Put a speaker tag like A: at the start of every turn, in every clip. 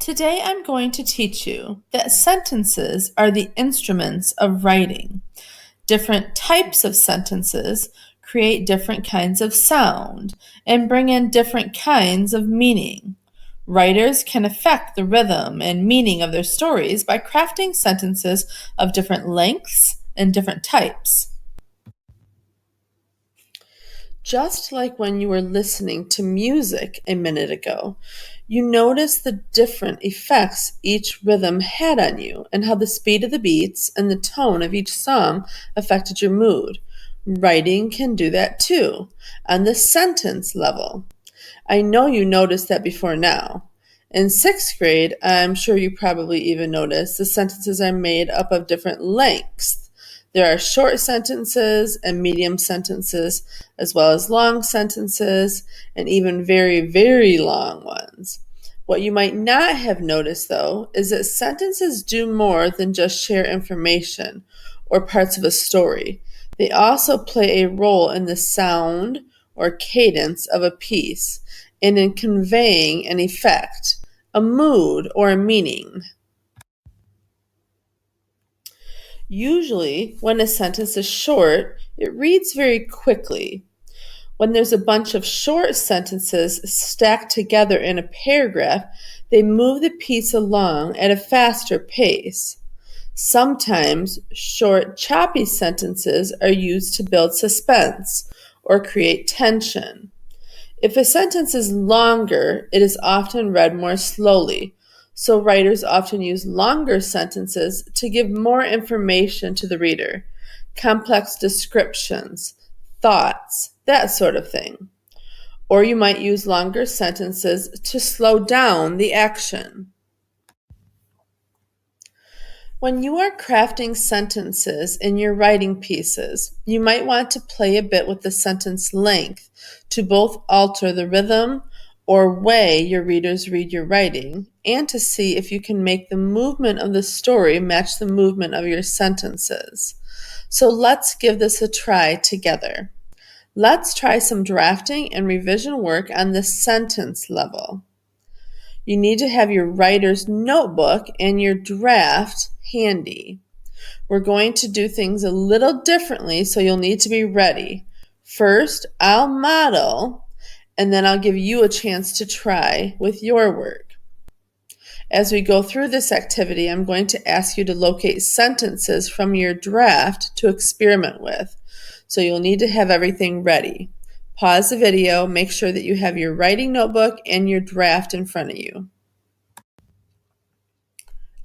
A: Today I'm going to teach you that sentences are the instruments of writing. Different types of sentences create different kinds of sound and bring in different kinds of meaning. Writers can affect the rhythm and meaning of their stories by crafting sentences of different lengths and different types. Just like when you were listening to music a minute ago, you noticed the different effects each rhythm had on you and how the speed of the beats and the tone of each song affected your mood. Writing can do that too, on the sentence level. I know you noticed that before now. In sixth grade, I'm sure you probably even noticed the sentences are made up of different lengths. There are short sentences and medium sentences, as well as long sentences, and even very, very long ones. What you might not have noticed, though, is that sentences do more than just share information or parts of a story. They also play a role in the sound or cadence of a piece and in conveying an effect, a mood, or a meaning. Usually, when a sentence is short, it reads very quickly. When there's a bunch of short sentences stacked together in a paragraph, they move the piece along at a faster pace. Sometimes short, choppy sentences are used to build suspense or create tension. If a sentence is longer, it is often read more slowly, so writers often use longer sentences to give more information to the reader, complex descriptions, thoughts, that sort of thing. Or you might use longer sentences to slow down the action. When you are crafting sentences in your writing pieces, you might want to play a bit with the sentence length to both alter the rhythm or way your readers read your writing, and to see if you can make the movement of the story match the movement of your sentences. So let's give this a try together. Let's try some drafting and revision work on the sentence level. You need to have your writer's notebook and your draft handy. We're going to do things a little differently, so you'll need to be ready. First, I'll model, and then I'll give you a chance to try with your work. As we go through this activity, I'm going to ask you to locate sentences from your draft to experiment with, so you'll need to have everything ready. Pause the video, make sure that you have your writing notebook and your draft in front of you.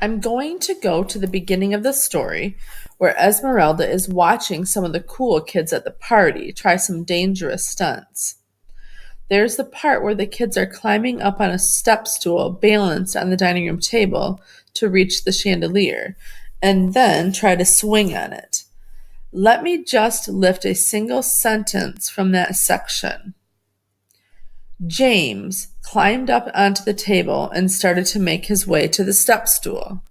A: I'm going to go to the beginning of the story where Esmeralda is watching some of the cool kids at the party try some dangerous stunts. There's the part where the kids are climbing up on a step stool balanced on the dining room table to reach the chandelier and then try to swing on it. Let me just lift a single sentence from that section. James climbed up onto the table and started to make his way to the step stool.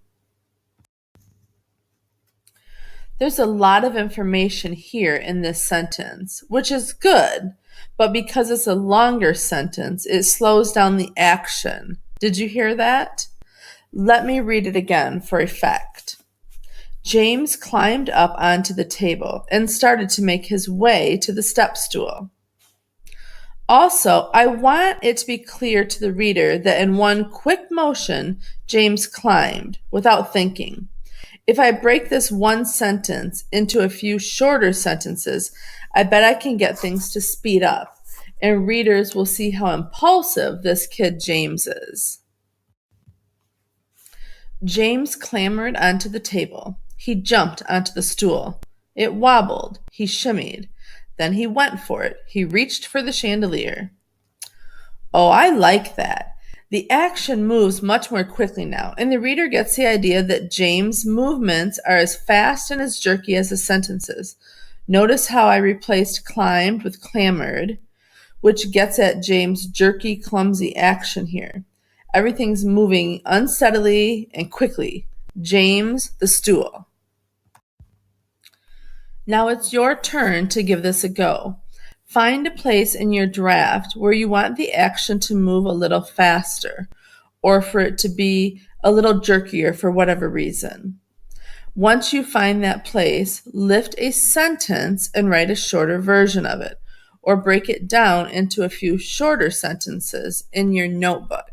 A: There's a lot of information here in this sentence, which is good, but because it's a longer sentence, it slows down the action. Did you hear that? Let me read it again for effect. James climbed up onto the table and started to make his way to the step stool. Also, I want it to be clear to the reader that in one quick motion, James climbed without thinking. If I break this one sentence into a few shorter sentences, I bet I can get things to speed up, and readers will see how impulsive this kid James is. James clambered onto the table. He jumped onto the stool. It wobbled. He shimmied. Then he went for it. He reached for the chandelier. Oh, I like that. The action moves much more quickly now, and the reader gets the idea that James' movements are as fast and as jerky as the sentences. Notice how I replaced climbed with clambered, which gets at James' jerky, clumsy action here. Everything's moving unsteadily and quickly. James, the stool. Now it's your turn to give this a go. Find a place in your draft where you want the action to move a little faster, or for it to be a little jerkier for whatever reason. Once you find that place, lift a sentence and write a shorter version of it, or break it down into a few shorter sentences in your notebook.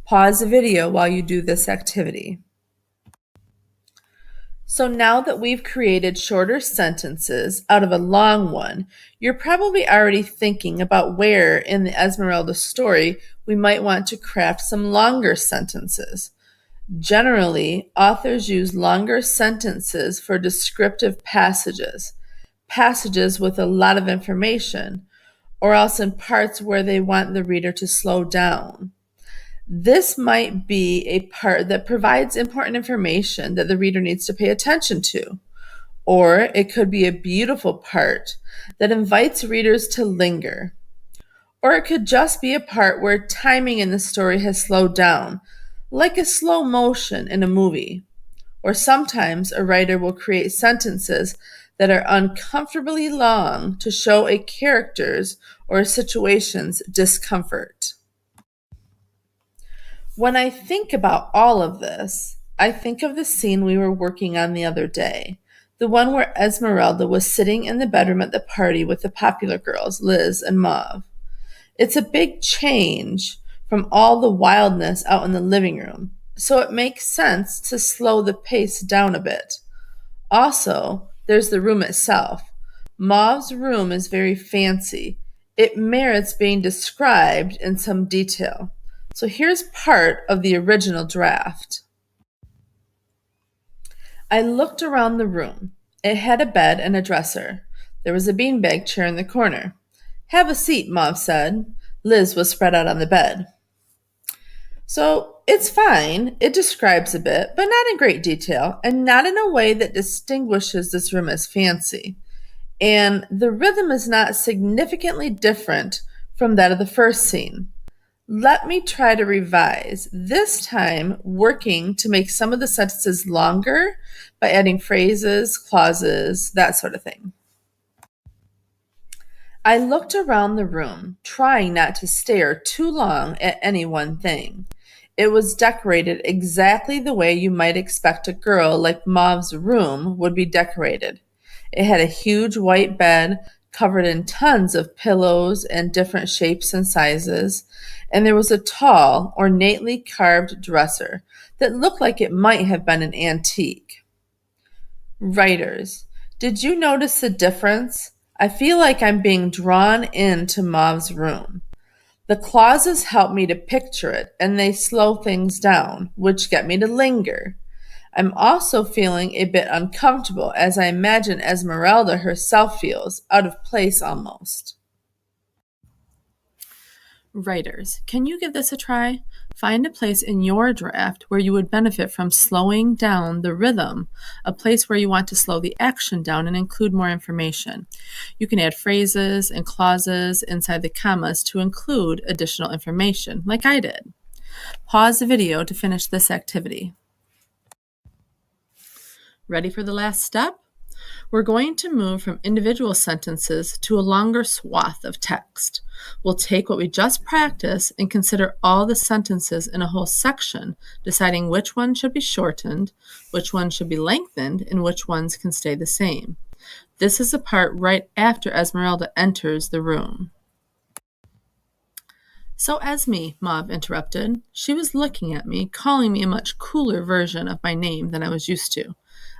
A: Pause the video while you do this activity. So now that we've created shorter sentences out of a long one, you're probably already thinking about where in the Esmeralda story we might want to craft some longer sentences. Generally, authors use longer sentences for descriptive passages with a lot of information, or else in parts where they want the reader to slow down. This might be a part that provides important information that the reader needs to pay attention to, or it could be a beautiful part that invites readers to linger, or it could just be a part where timing in the story has slowed down, like a slow motion in a movie. Or sometimes a writer will create sentences that are uncomfortably long to show a character's or a situation's discomfort. When I think about all of this, I think of the scene we were working on the other day, the one where Esmeralda was sitting in the bedroom at the party with the popular girls, Liz and Mauve. It's a big change from all the wildness out in the living room, so it makes sense to slow the pace down a bit. Also, there's the room itself. Mauve's room is very fancy. It merits being described in some detail. So here's part of the original draft. I looked around the room. It had a bed and a dresser. There was a beanbag chair in the corner. "Have a seat," Mauve said. Liz was spread out on the bed. So it's fine. It describes a bit, but not in great detail, and not in a way that distinguishes this room as fancy. And the rhythm is not significantly different from that of the first scene. Let me try to revise, this time working to make some of the sentences longer by adding phrases, clauses, that sort of thing. I looked around the room, trying not to stare too long at any one thing. It was decorated exactly the way you might expect a girl like Mauve's room would be decorated. It had a huge white bed covered in tons of pillows and different shapes and sizes, and there was a tall, ornately carved dresser that looked like it might have been an antique. Writers, did you notice the difference? I feel like I'm being drawn into Mauve's room. The clauses help me to picture it, and they slow things down, which get me to linger. I'm also feeling a bit uncomfortable as I imagine Esmeralda herself feels, out of place almost. Writers, can you give this a try? Find a place in your draft where you would benefit from slowing down the rhythm, a place where you want to slow the action down and include more information. You can add phrases and clauses inside the commas to include additional information, like I did. Pause the video to finish this activity. Ready for the last step? We're going to move from individual sentences to a longer swath of text. We'll take what we just practiced and consider all the sentences in a whole section, deciding which one should be shortened, which one should be lengthened, and which ones can stay the same. This is the part right after Esmeralda enters the room. "So Esme," Mauve interrupted. She was looking at me, calling me a much cooler version of my name than I was used to.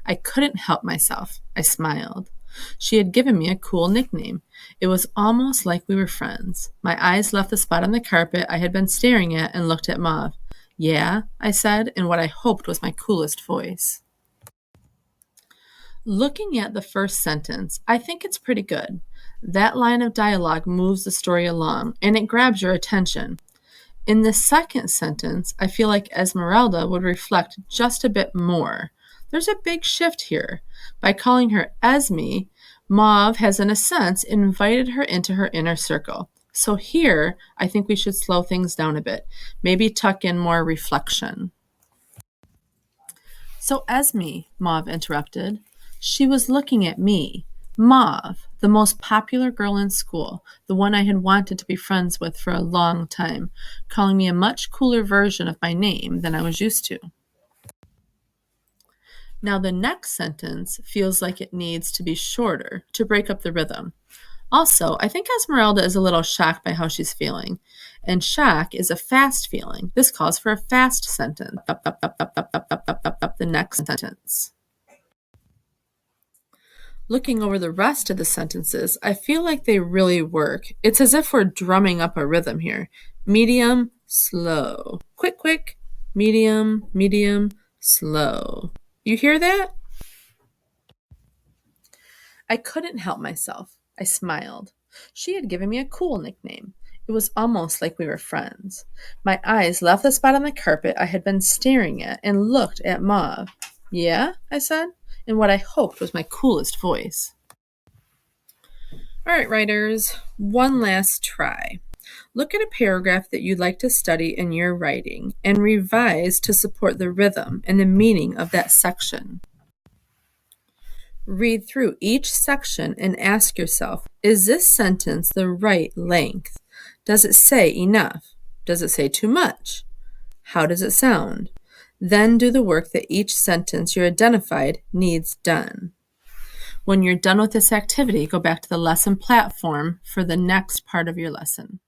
A: I couldn't help myself. I smiled. She had given me a cool nickname. It was almost like we were friends. My eyes left the spot on the carpet I had been staring at and looked at Mauve. "Yeah," I said, in what I hoped was my coolest voice. Looking at the first sentence, I think it's pretty good. That line of dialogue moves the story along, and it grabs your attention. In the second sentence, I feel like Esmeralda would reflect just a bit more. There's a big shift here. By calling her Esme, Mauve has, in a sense, invited her into her inner circle. So here, I think we should slow things down a bit, maybe tuck in more reflection. "So Esme," Mauve interrupted. She was looking at me. Mauve, the most popular girl in school, the one I had wanted to be friends with for a long time, calling me a much cooler version of my name than I was used to. Now the next sentence feels like it needs to be shorter to break up the rhythm. Also, I think Esmeralda is a little shocked by how she's feeling. And shock is a fast feeling. This calls for a fast sentence. The next sentence. Looking over the rest of the sentences, I feel like they really work. It's as if we're drumming up a rhythm here. Medium, slow. Quick, quick. Medium, medium, slow. You hear that? I couldn't help myself. I smiled. She had given me a cool nickname. It was almost like we were friends. My eyes left the spot on the carpet I had been staring at and looked at Mauve. Yeah, I said, in what I hoped was my coolest voice. All right, writers, one last try. Look at a paragraph that you'd like to study in your writing and revise to support the rhythm and the meaning of that section. Read through each section and ask yourself, is this sentence the right length? Does it say enough? Does it say too much? How does it sound? Then do the work that each sentence you identified needs done. When you're done with this activity, go back to the lesson platform for the next part of your lesson.